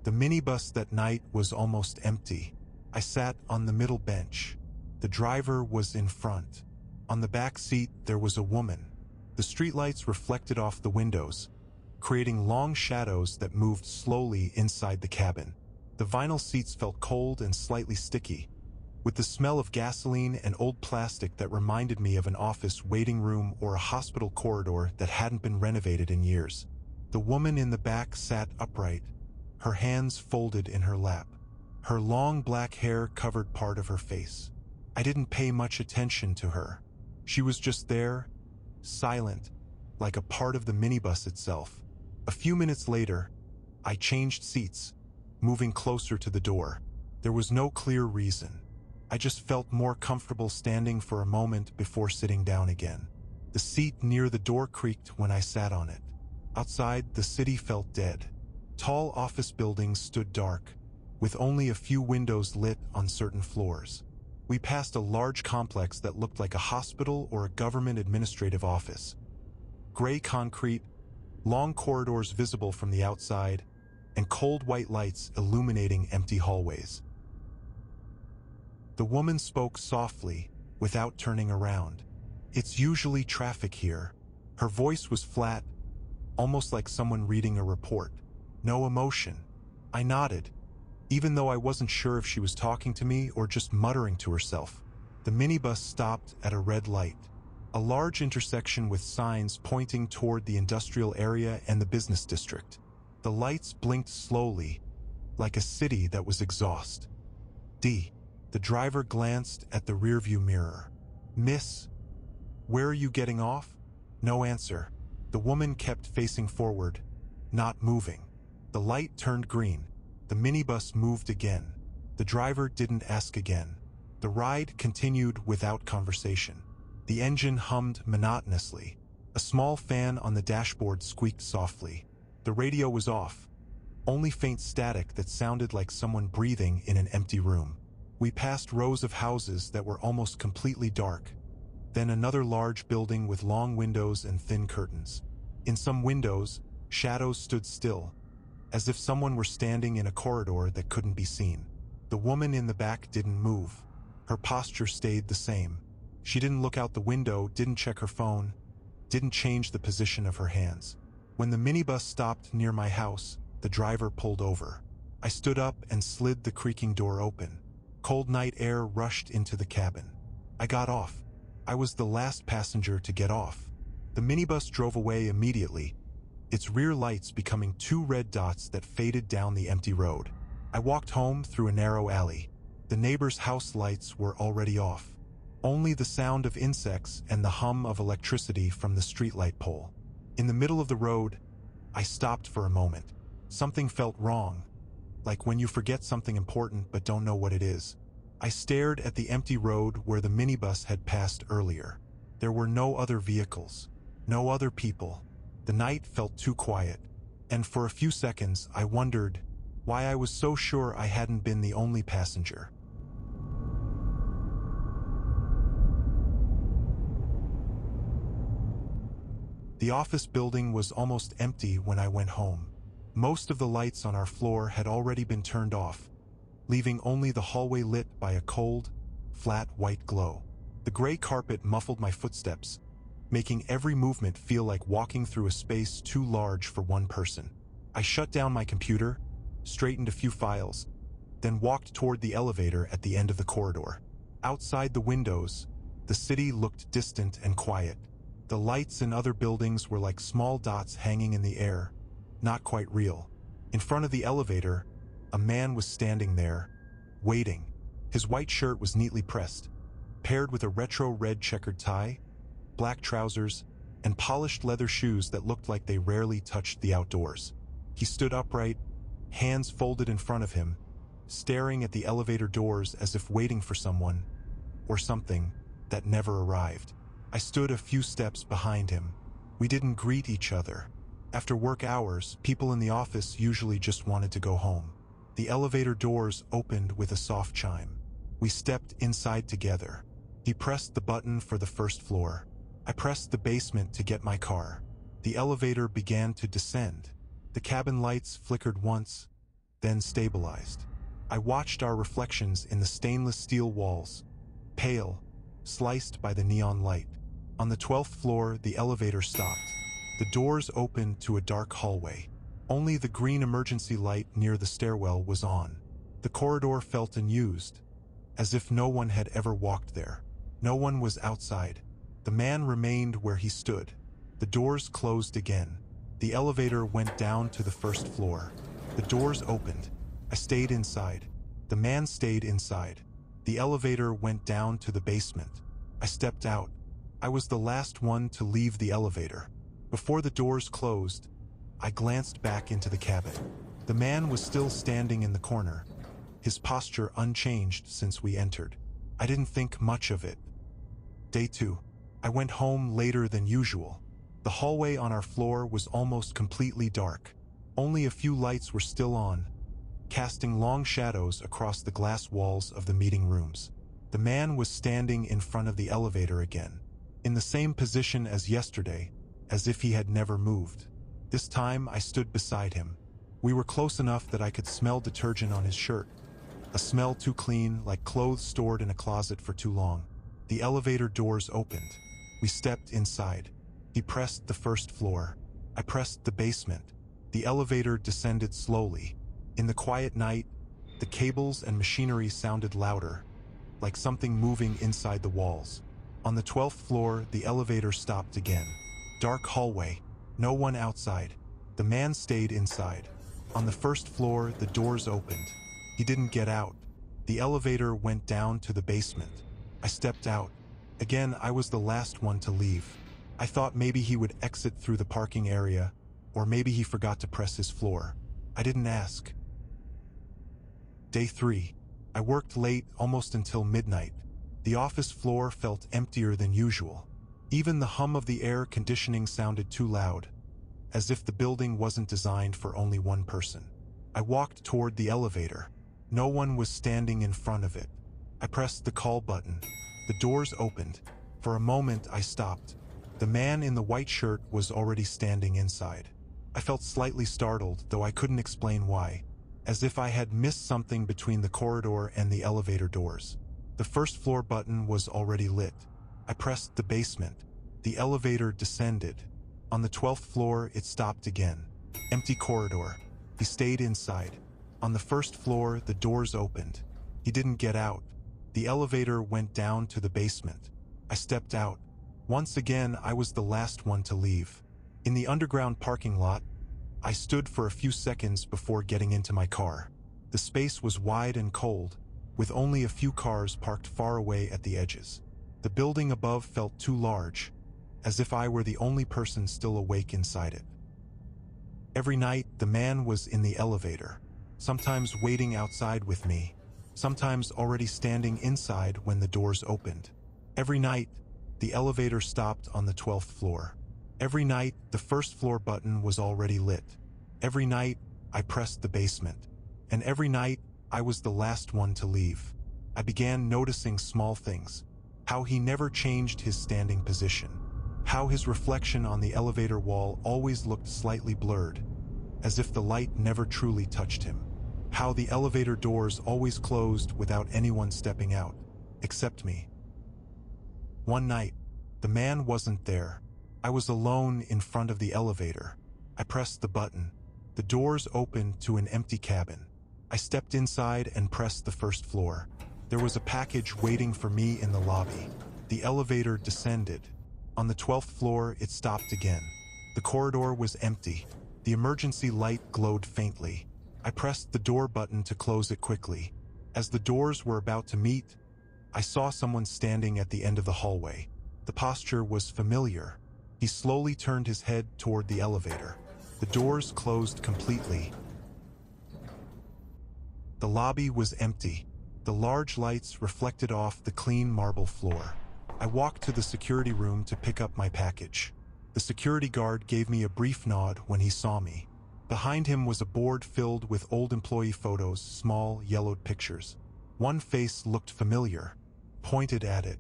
The minibus that night was almost empty. I sat on the middle bench. The driver was in front. On the back seat, there was a woman. The streetlights reflected off the windows, creating long shadows that moved slowly inside the cabin. The vinyl seats felt cold and slightly sticky, with the smell of gasoline and old plastic that reminded me of an office waiting room or a hospital corridor that hadn't been renovated in years. The woman in the back sat upright, her hands folded in her lap. Her long black hair covered part of her face. I didn't pay much attention to her. She was just there, silent, like a part of the minibus itself. A few minutes later, I changed seats, moving closer to the door. There was no clear reason. I just felt more comfortable standing for a moment before sitting down again. The seat near the door creaked when I sat on it. Outside, the city felt dead. Tall office buildings stood dark, with only a few windows lit on certain floors. We passed a large complex that looked like a hospital or a government administrative office. Gray concrete, long corridors visible from the outside, and cold white lights illuminating empty hallways. The woman spoke softly, without turning around. "It's usually traffic here." Her voice was flat, almost like someone reading a report. No emotion. I nodded, even though I wasn't sure if she was talking to me or just muttering to herself. The minibus stopped at a red light, a large intersection with signs pointing toward the industrial area and the business district. The lights blinked slowly, like a city that was exhausted. The driver glanced at the rearview mirror. "Miss, where are you getting off?" No answer. The woman kept facing forward, not moving. The light turned green. The minibus moved again. The driver didn't ask again. The ride continued without conversation. The engine hummed monotonously. A small fan on the dashboard squeaked softly. The radio was off, only faint static that sounded like someone breathing in an empty room. We passed rows of houses that were almost completely dark, then another large building with long windows and thin curtains. In some windows, shadows stood still, as if someone were standing in a corridor that couldn't be seen. The woman in the back didn't move. Her posture stayed the same. She didn't look out the window, didn't check her phone, didn't change the position of her hands. When the minibus stopped near my house, the driver pulled over. I stood up and slid the creaking door open. Cold night air rushed into the cabin. I got off. I was the last passenger to get off. The minibus drove away immediately, its rear lights becoming two red dots that faded down the empty road. I walked home through a narrow alley. The neighbor's house lights were already off. Only the sound of insects and the hum of electricity from the streetlight pole. In the middle of the road, I stopped for a moment. Something felt wrong, like when you forget something important but don't know what it is. I stared at the empty road where the minibus had passed earlier. There were no other vehicles, no other people. The night felt too quiet, and for a few seconds I wondered why I was so sure I hadn't been the only passenger. The office building was almost empty when I went home. Most of the lights on our floor had already been turned off, leaving only the hallway lit by a cold, flat white glow. The gray carpet muffled my footsteps, making every movement feel like walking through a space too large for one person. I shut down my computer, straightened a few files, then walked toward the elevator at the end of the corridor. Outside the windows, the city looked distant and quiet. The lights in other buildings were like small dots hanging in the air, not quite real. In front of the elevator, a man was standing there, waiting. His white shirt was neatly pressed, paired with a retro red checkered tie, black trousers, and polished leather shoes that looked like they rarely touched the outdoors. He stood upright, hands folded in front of him, staring at the elevator doors as if waiting for someone, or something, that never arrived. I stood a few steps behind him. We didn't greet each other. After work hours, people in the office usually just wanted to go home. The elevator doors opened with a soft chime. We stepped inside together. He pressed the button for the first floor. I pressed the basement to get my car. The elevator began to descend. The cabin lights flickered once, then stabilized. I watched our reflections in the stainless steel walls, pale, sliced by the neon light. On the 12th floor, the elevator stopped. The doors opened to a dark hallway. Only the green emergency light near the stairwell was on. The corridor felt unused, as if no one had ever walked there. No one was outside. The man remained where he stood. The doors closed again. The elevator went down to the first floor. The doors opened. I stayed inside. The man stayed inside. The elevator went down to the basement. I stepped out. I was the last one to leave the elevator. Before the doors closed, I glanced back into the cabin. The man was still standing in the corner, his posture unchanged since we entered. I didn't think much of it. Day 2. I went home later than usual. The hallway on our floor was almost completely dark. Only a few lights were still on, casting long shadows across the glass walls of the meeting rooms. The man was standing in front of the elevator again, in the same position as yesterday, as if he had never moved. This time I stood beside him. We were close enough that I could smell detergent on his shirt, a smell too clean, like clothes stored in a closet for too long. The elevator doors opened. We stepped inside. He pressed the first floor. I pressed the basement. The elevator descended slowly. In the quiet night, the cables and machinery sounded louder, like something moving inside the walls. On the 12th floor, the elevator stopped again. Dark hallway. No one outside. The man stayed inside. On the first floor, the doors opened. He didn't get out. The elevator went down to the basement. I stepped out. Again, I was the last one to leave. I thought maybe he would exit through the parking area, or maybe he forgot to press his floor. I didn't ask. Day 3. I worked late, almost until midnight. The office floor felt emptier than usual. Even the hum of the air conditioning sounded too loud, as if the building wasn't designed for only one person. I walked toward the elevator. No one was standing in front of it. I pressed the call button. The doors opened. For a moment, I stopped. The man in the white shirt was already standing inside. I felt slightly startled, though I couldn't explain why, as if I had missed something between the corridor and the elevator doors. The first floor button was already lit. I pressed the basement. The elevator descended. On the 12th floor, it stopped again. Empty corridor. He stayed inside. On the first floor, the doors opened. He didn't get out. The elevator went down to the basement. I stepped out. Once again, I was the last one to leave. In the underground parking lot, I stood for a few seconds before getting into my car. The space was wide and cold, with only a few cars parked far away at the edges. The building above felt too large, as if I were the only person still awake inside it. Every night, the man was in the elevator, sometimes waiting outside with me, sometimes already standing inside when the doors opened. Every night, the elevator stopped on the 12th floor. Every night, the first floor button was already lit. Every night, I pressed the basement. And every night, I was the last one to leave. I began noticing small things. How he never changed his standing position. How his reflection on the elevator wall always looked slightly blurred, as if the light never truly touched him. How the elevator doors always closed without anyone stepping out, except me. One night, the man wasn't there. I was alone in front of the elevator. I pressed the button. The doors opened to an empty cabin. I stepped inside and pressed the first floor. There was a package waiting for me in the lobby. The elevator descended. On the 12th floor, it stopped again. The corridor was empty. The emergency light glowed faintly. I pressed the door button to close it quickly. As the doors were about to meet, I saw someone standing at the end of the hallway. The posture was familiar. He slowly turned his head toward the elevator. The doors closed completely. The lobby was empty. The large lights reflected off the clean marble floor. I walked to the security room to pick up my package. The security guard gave me a brief nod when he saw me. Behind him was a board filled with old employee photos, small, yellowed pictures. One face looked familiar, pointed at it.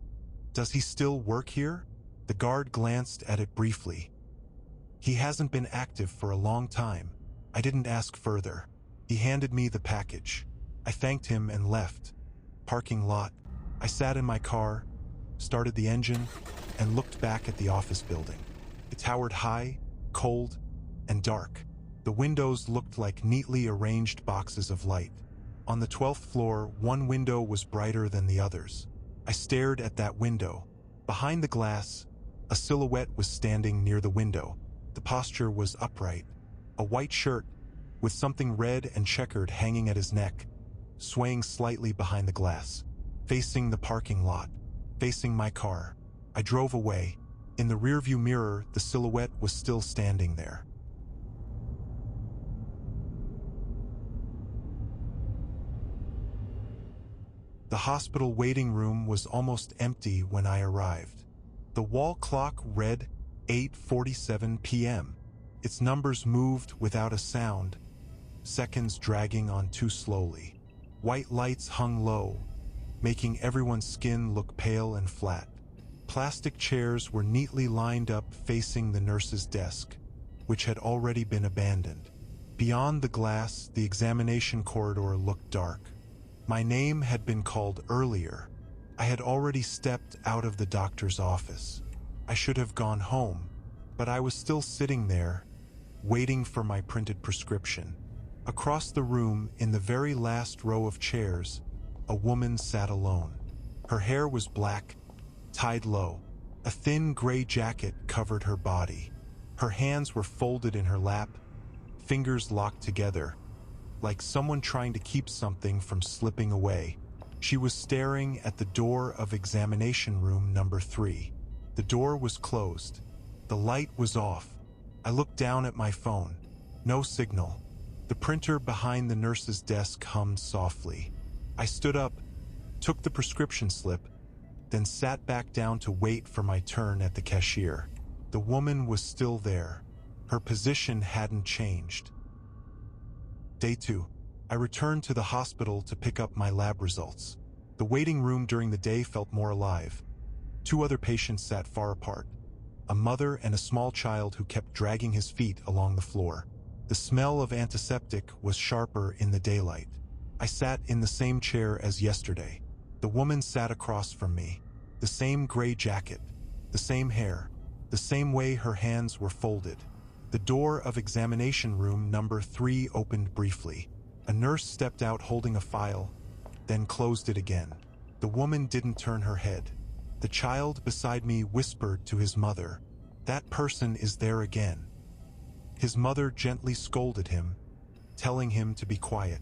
Does he still work here? The guard glanced at it briefly. He hasn't been active for a long time. I didn't ask further. He handed me the package. I thanked him and left. Parking lot. I sat in my car, started the engine, and looked back at the office building. It towered high, cold, and dark. The windows looked like neatly arranged boxes of light. On the 12th floor, one window was brighter than the others. I stared at that window. Behind the glass, a silhouette was standing near the window. The posture was upright. A white shirt, with something red and checkered hanging at his neck, swaying slightly behind the glass, facing the parking lot, facing my car. I drove away. In the rearview mirror, the silhouette was still standing there. The hospital waiting room was almost empty when I arrived. The wall clock read 8:47 p.m. Its numbers moved without a sound, seconds dragging on too slowly. White lights hung low, making everyone's skin look pale and flat. Plastic chairs were neatly lined up facing the nurse's desk, which had already been abandoned. Beyond the glass, the examination corridor looked dark. My name had been called earlier. I had already stepped out of the doctor's office. I should have gone home, but I was still sitting there, waiting for my printed prescription. Across the room, in the very last row of chairs, a woman sat alone. Her hair was black, tied low. A thin gray jacket covered her body. Her hands were folded in her lap, fingers locked together, like someone trying to keep something from slipping away. She was staring at the door of examination room number 3. The door was closed. The light was off. I looked down at my phone. No signal. The printer behind the nurse's desk hummed softly. I stood up, took the prescription slip, then sat back down to wait for my turn at the cashier. The woman was still there. Her position hadn't changed. Day 2. I returned to the hospital to pick up my lab results. The waiting room during the day felt more alive. 2 other patients sat far apart. A mother and a small child who kept dragging his feet along the floor. The smell of antiseptic was sharper in the daylight. I sat in the same chair as yesterday. The woman sat across from me. The same gray jacket, the same hair, the same way her hands were folded. The door of examination room number 3 opened briefly. A nurse stepped out holding a file, then closed it again. The woman didn't turn her head. The child beside me whispered to his mother, "That person is there again." His mother gently scolded him, telling him to be quiet.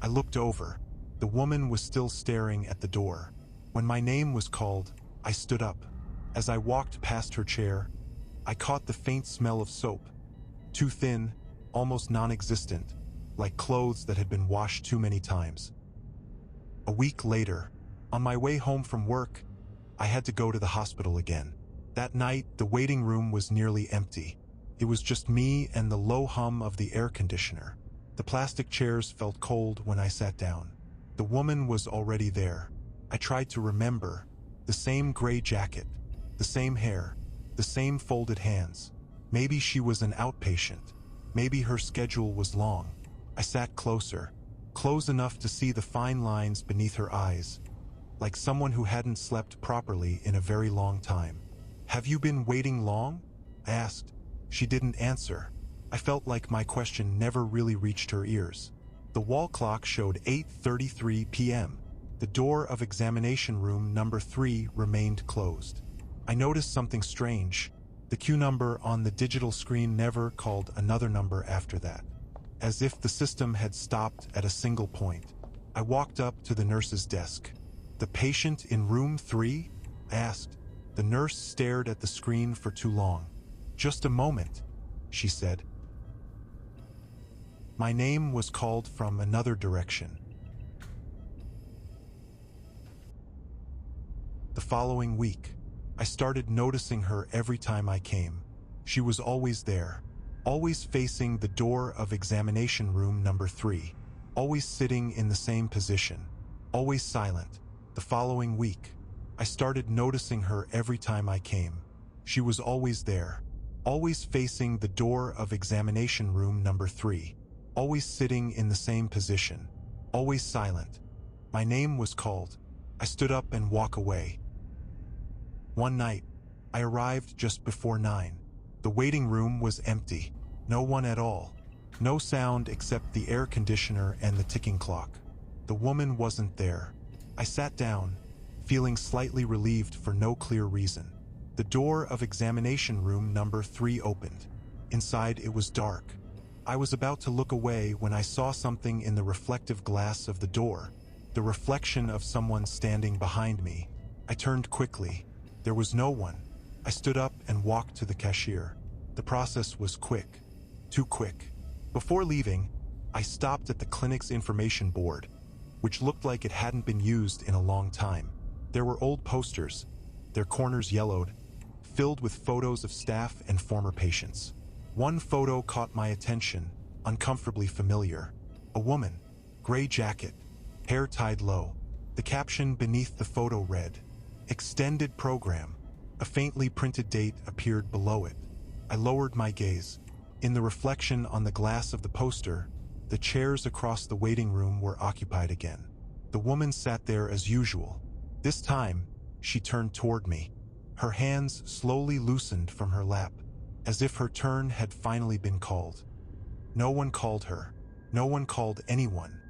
I looked over. The woman was still staring at the door. When my name was called, I stood up. As I walked past her chair, I caught the faint smell of soap. Too thin, almost non-existent, like clothes that had been washed too many times. A week later, on my way home from work, I had to go to the hospital again. That night, the waiting room was nearly empty. It was just me and the low hum of the air conditioner. The plastic chairs felt cold when I sat down. The woman was already there. I tried to remember. The same gray jacket, the same hair, the same folded hands. Maybe she was an outpatient. Maybe her schedule was long. I sat closer, close enough to see the fine lines beneath her eyes, like someone who hadn't slept properly in a very long time. "Have you been waiting long?" I asked. She didn't answer. I felt like my question never really reached her ears. The wall clock showed 8:33 p.m. The door of examination room number 3 remained closed. I noticed something strange. The queue number on the digital screen never called another number after that, as if the system had stopped at a single point. I walked up to the nurse's desk. "The patient in room 3? I asked. The nurse stared at the screen for too long. "Just a moment," she said. My name was called from another direction. The following week, I started noticing her every time I came. She was always there, always facing the door of examination room number 3, always sitting in the same position, always silent. The following week, I started noticing her every time I came. She was always there, always facing the door of examination room number 3, always sitting in the same position, always silent. My name was called. I stood up and walked away. One night, I arrived just before 9. The waiting room was empty. No one at all. No sound except the air conditioner and the ticking clock. The woman wasn't there. I sat down, feeling slightly relieved for no clear reason. The door of examination room number 3 opened. Inside it was dark. I was about to look away when I saw something in the reflective glass of the door, the reflection of someone standing behind me. I turned quickly. There was no one. I stood up and walked to the cashier. The process was quick. Too quick. Before leaving, I stopped at the clinic's information board, which looked like it hadn't been used in a long time. There were old posters, their corners yellowed, filled with photos of staff and former patients. One photo caught my attention, uncomfortably familiar. A woman, gray jacket, hair tied low. The caption beneath the photo read, "Extended program." A faintly printed date appeared below it. I lowered my gaze. In the reflection on the glass of the poster, the chairs across the waiting room were occupied again. The woman sat there as usual. This time, she turned toward me. Her hands slowly loosened from her lap, as if her turn had finally been called. No one called her. No one called anyone.